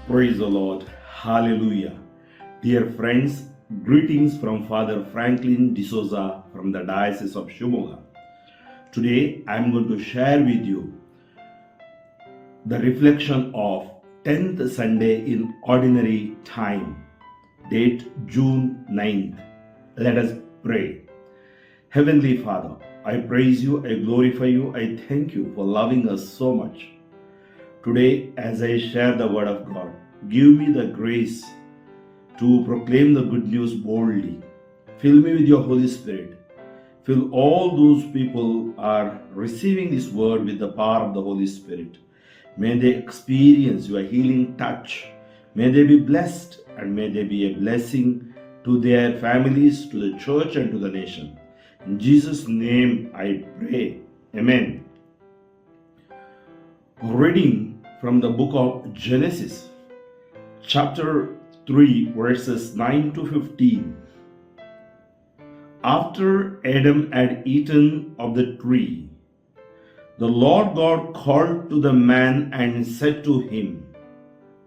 Praise the Lord. Hallelujah. Dear friends, greetings from Father Franklin D'Souza from the Diocese of Shimoga. Today I am going to share with you the reflection of 10th Sunday in Ordinary Time, date June 9th. Let us pray. Heavenly Father, I praise you, I glorify you, I thank you for loving us so much. Today, as I share the word of God, give me the grace to proclaim the good news boldly. Fill me with your Holy Spirit. Fill all those people who are receiving this word with the power of the Holy Spirit. May they experience your healing touch. May they be blessed and may they be a blessing to their families, to the church and to the nation. In Jesus' name I pray. Amen. Reading from the book of Genesis, chapter 3, verses 9 to 15. After Adam had eaten of the tree, the Lord God called to the man and said to him,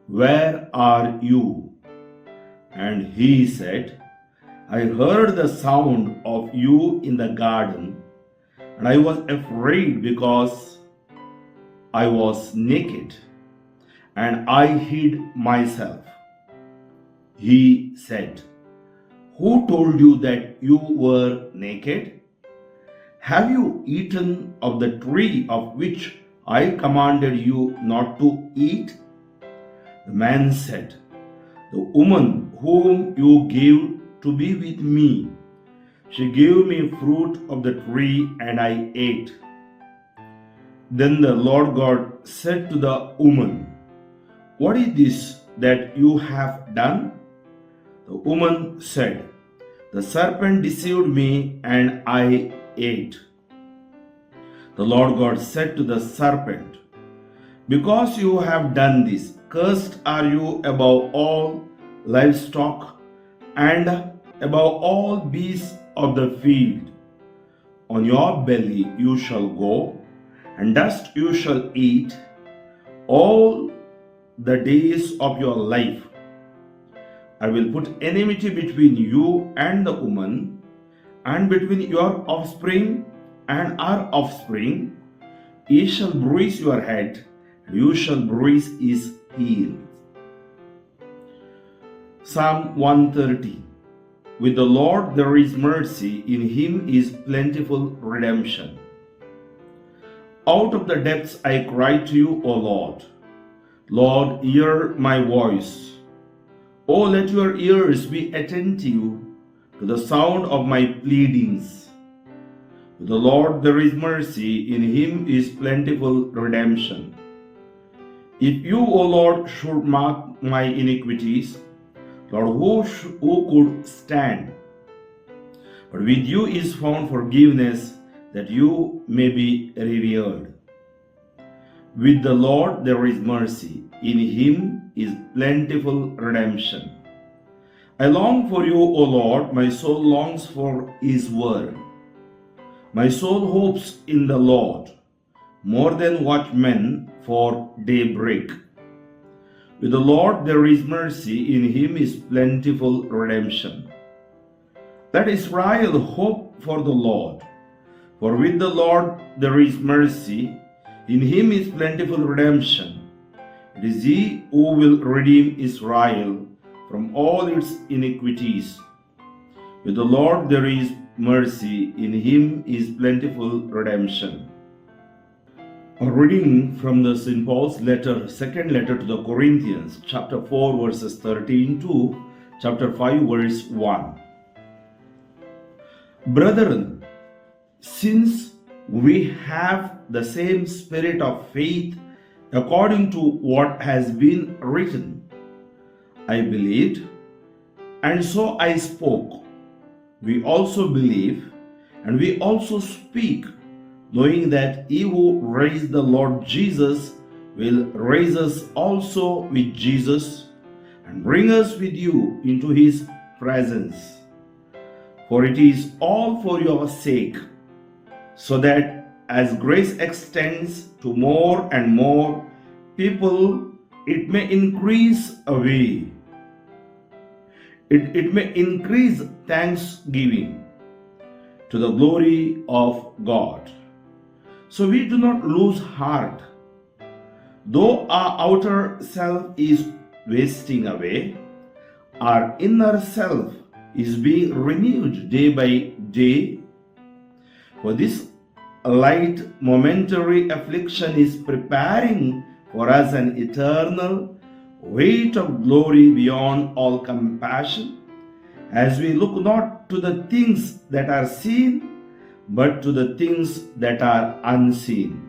"Where are you?" And he said, "I heard the sound of you in the garden, and I was afraid because I was naked, and I hid myself." He said, "Who told you that you were naked? Have you eaten of the tree of which I commanded you not to eat?" The man said, "The woman whom you gave to be with me, she gave me fruit of the tree and I ate." Then the Lord God said to the woman, "What is this that you have done?" The woman said, "The serpent deceived me and I ate." The Lord God said to the serpent, "Because you have done this, cursed are you above all livestock and above all beasts of the field. On your belly you shall go, and dust you shall eat all the days of your life. I will put enmity between you and the woman, and between your offspring and her offspring. He shall bruise your head, and you shall bruise his heel." Psalm 130. With the Lord there is mercy, in him is plentiful redemption. Out of the depths I cry to you, O Lord. Lord, hear my voice. Oh, let your ears be attentive to the sound of my pleadings. With the Lord there is mercy, in him is plentiful redemption. If you, O Lord, should mark my iniquities, Lord, who could stand? But with you is found forgiveness, that you may be revered. With the Lord there is mercy, in him is plentiful redemption. I long for you, O Lord, my soul longs for his word. My soul hopes in the Lord, more than watchmen for daybreak. With the Lord there is mercy, in him is plentiful redemption. Let Israel hope for the Lord. For with the Lord there is mercy, in him is plentiful redemption. It is he who will redeem Israel from all its iniquities. With the Lord there is mercy, in him is plentiful redemption. A reading from the St. Paul's letter, second letter to the Corinthians, chapter 4, verses 13 to chapter 5, verse 1. Brethren, since we have the same spirit of faith, according to what has been written, I believed, and so I spoke. We also believe, and we also speak, knowing that he who raised the Lord Jesus will raise us also with Jesus and bring us with you into his presence. For it is all for your sake, so that as grace extends to more and more people, it may increase away. It may increase thanksgiving to the glory of God. So we do not lose heart. Though our outer self is wasting away, our inner self is being renewed day by day. For this light momentary affliction is preparing for us an eternal weight of glory beyond all compassion, as we look not to the things that are seen, but to the things that are unseen.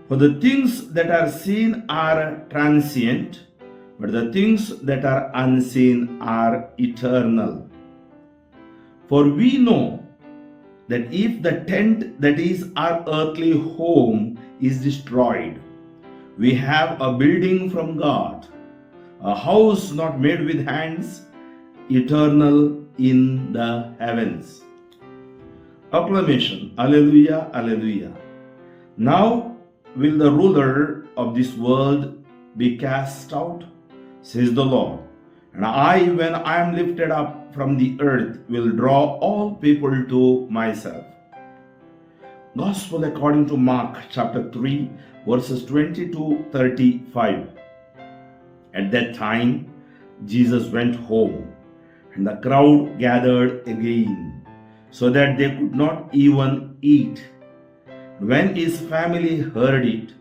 For the things that are seen are transient, but the things that are unseen are eternal. For we know that if the tent that is our earthly home is destroyed, we have a building from God, a house not made with hands, eternal in the heavens. Acclamation, Alleluia, Alleluia. Now will the ruler of this world be cast out, says the Lord. And I, when I am lifted up from the earth, will draw all people to myself. Gospel according to Mark chapter 3, verses 20 to 35. At that time, Jesus went home, and the crowd gathered again, so that they could not even eat. When his family heard it,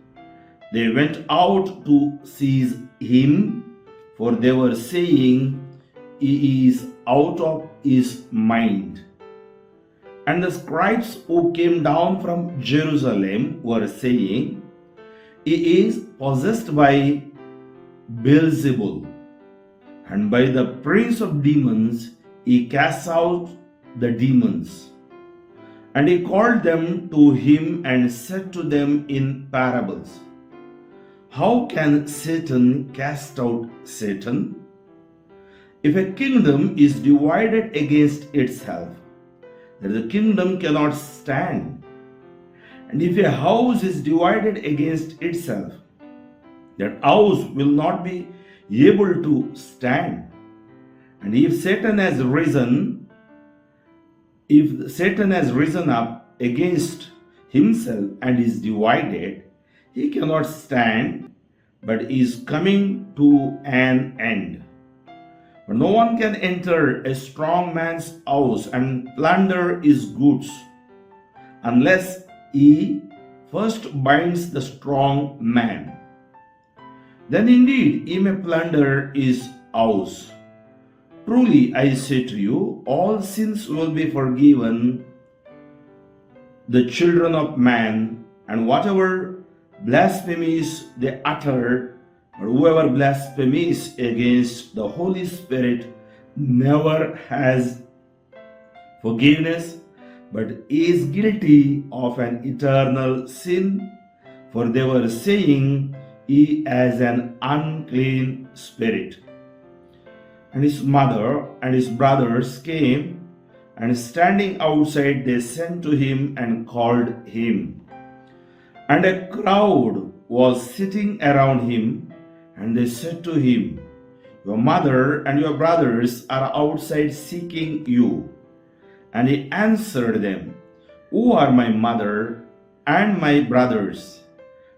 they went out to seize him, for they were saying, "He is out of his mind." And the scribes who came down from Jerusalem were saying, "He is possessed by Beelzebul, and by the prince of demons he casts out the demons." And he called them to him and said to them in parables, "How can Satan cast out Satan? If a kingdom is divided against itself, then the kingdom cannot stand. And if a house is divided against itself, that house will not be able to stand. And if Satan has risen up against himself and is divided, he cannot stand, but is coming to an end. For no one can enter a strong man's house and plunder his goods, unless he first binds the strong man. Then indeed he may plunder his house. Truly I say to you, all sins will be forgiven the children of man, and whatever blasphemies they utter, but whoever blasphemies against the Holy Spirit never has forgiveness, but is guilty of an eternal sin, for they were saying, he has an unclean spirit. And his mother and his brothers came, and standing outside they sent to him and called him. And a crowd was sitting around him, and they said to him, "Your mother and your brothers are outside seeking you." And he answered them, "Who are my mother and my brothers?"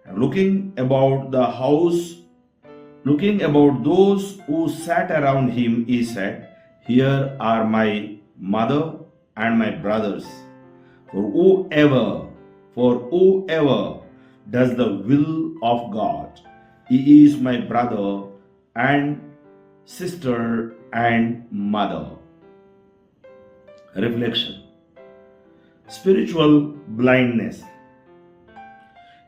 And looking about those who sat around him, he said, "Here are my mother and my brothers. For whoever does the will of God, he is my brother and sister and mother." Reflection. Spiritual blindness.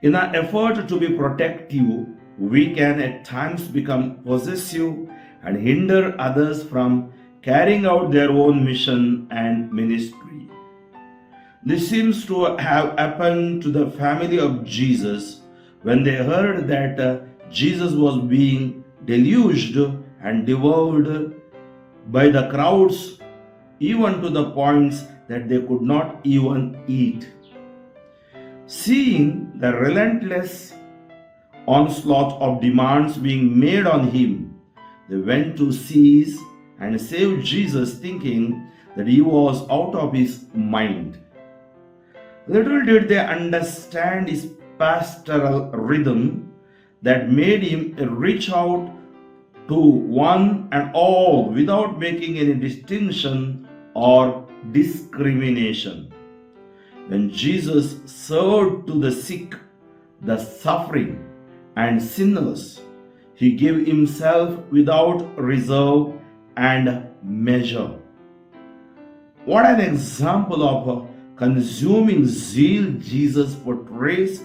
In our effort to be protective, we can at times become possessive and hinder others from carrying out their own mission and ministry. This seems to have happened to the family of Jesus when they heard that Jesus was being deluged and devoured by the crowds, even to the points that they could not even eat. Seeing the relentless onslaught of demands being made on him, they went to seize and save Jesus, thinking that he was out of his mind. Little did they understand his pastoral rhythm that made him reach out to one and all without making any distinction or discrimination. When Jesus served to the sick, the suffering, and sinners, he gave himself without reserve and measure. What an example of consuming zeal Jesus portrays,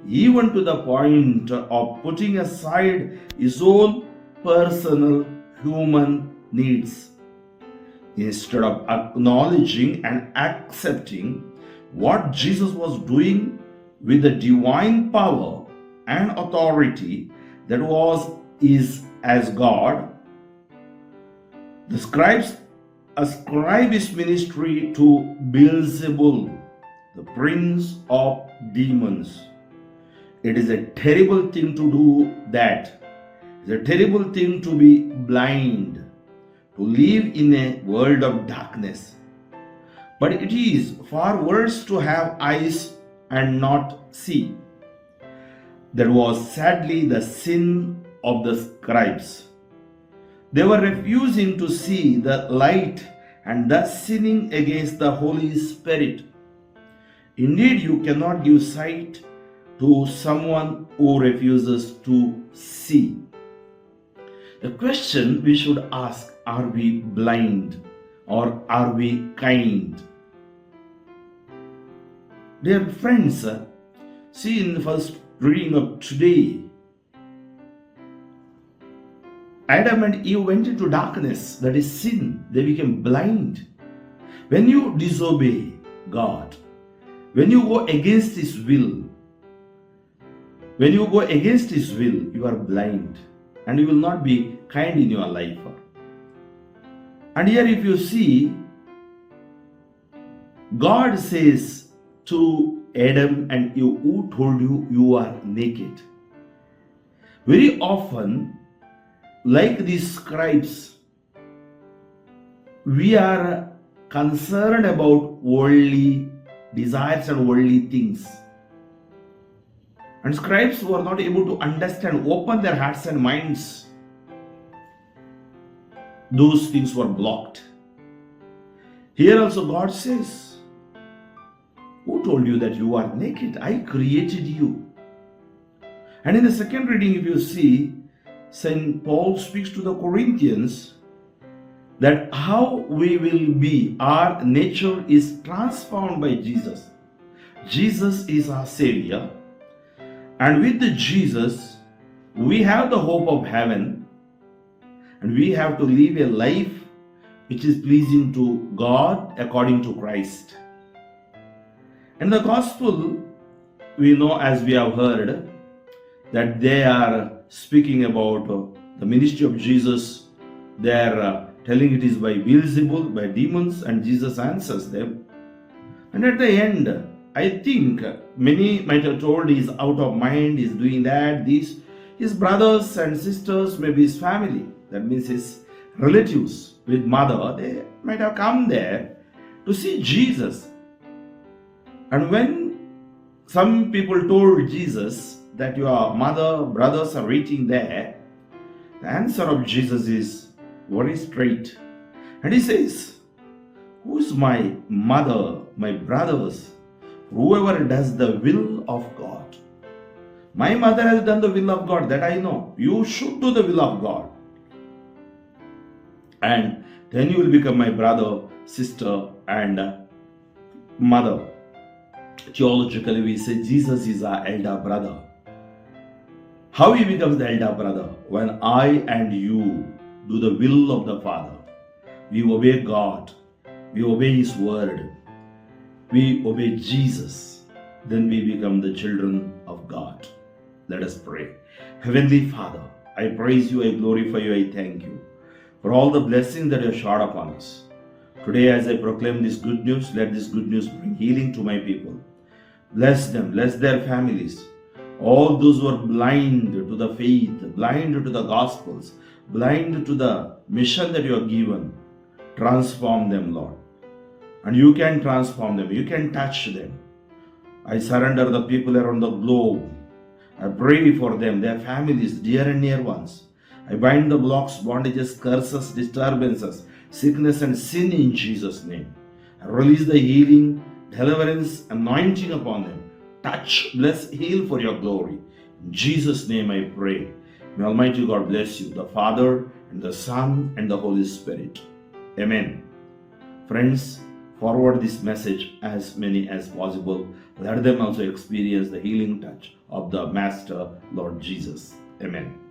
even to the point of putting aside his own personal human needs. Instead of acknowledging and accepting what Jesus was doing with the divine power and authority that is as God, the scribes ascribe his ministry to Beelzebul, the prince of demons. It is a terrible thing to do that. It's a terrible thing to be blind, to live in a world of darkness. But it is far worse to have eyes and not see. That was sadly the sin of the scribes. They were refusing to see the light and thus sinning against the Holy Spirit. Indeed, you cannot give sight to someone who refuses to see. The question we should ask, are we blind or are we kind? Dear friends, see in the first reading of today, Adam and Eve went into darkness, that is sin. They became blind. When you disobey God, when you go against His will, you are blind and you will not be kind in your life. And here if you see, God says to Adam and Eve, who told you you are naked? Very often, like these scribes, we are concerned about worldly desires and worldly things. And scribes were not able to understand, open their hearts and minds. Those things were blocked. Here also God says, who told you that you are naked? I created you. And in the second reading, if you see, St. Paul speaks to the Corinthians that how we will be, our nature is transformed by Jesus. Jesus is our Savior. And with Jesus, we have the hope of heaven. And we have to live a life which is pleasing to God according to Christ. In the gospel, we know, as we have heard, that they are speaking about the ministry of Jesus. They are telling it is by Beelzebul, by demons, and Jesus answers them. And at the end, I think many might have told he's out of mind, he's doing that, this. His brothers and sisters, maybe his family, that means his relatives with mother, they might have come there to see Jesus. And when some people told Jesus that your mother, brothers are waiting there, the answer of Jesus is very straight. And he says, who's my mother, my brothers? Whoever does the will of God. My mother has done the will of God, that I know. You should do the will of God. And then you will become my brother, sister, and mother. Theologically, we say Jesus is our elder brother. How he becomes the elder brother? When I and you do the will of the Father. We obey God. We obey His word. We obey Jesus. Then we become the children of God. Let us pray. Heavenly Father, I praise you, I glorify you, I thank you for all the blessings that you have showered upon us. Today, as I proclaim this good news, let this good news bring healing to my people. Bless them, bless their families. All those who are blind to the faith, blind to the gospels, blind to the mission that you are given, transform them, Lord. And you can transform them, you can touch them. I surrender the people around the globe. I pray for them, their families, dear and near ones. I bind the blocks, bondages, curses, disturbances, sickness and sin in Jesus' name. I release the healing, deliverance, anointing upon them. Touch, bless, heal for your glory. In Jesus' name I pray. May Almighty God bless you, the Father and the Son and the Holy Spirit. Amen. Friends, forward this message as many as possible. Let them also experience the healing touch of the Master, Lord Jesus. Amen.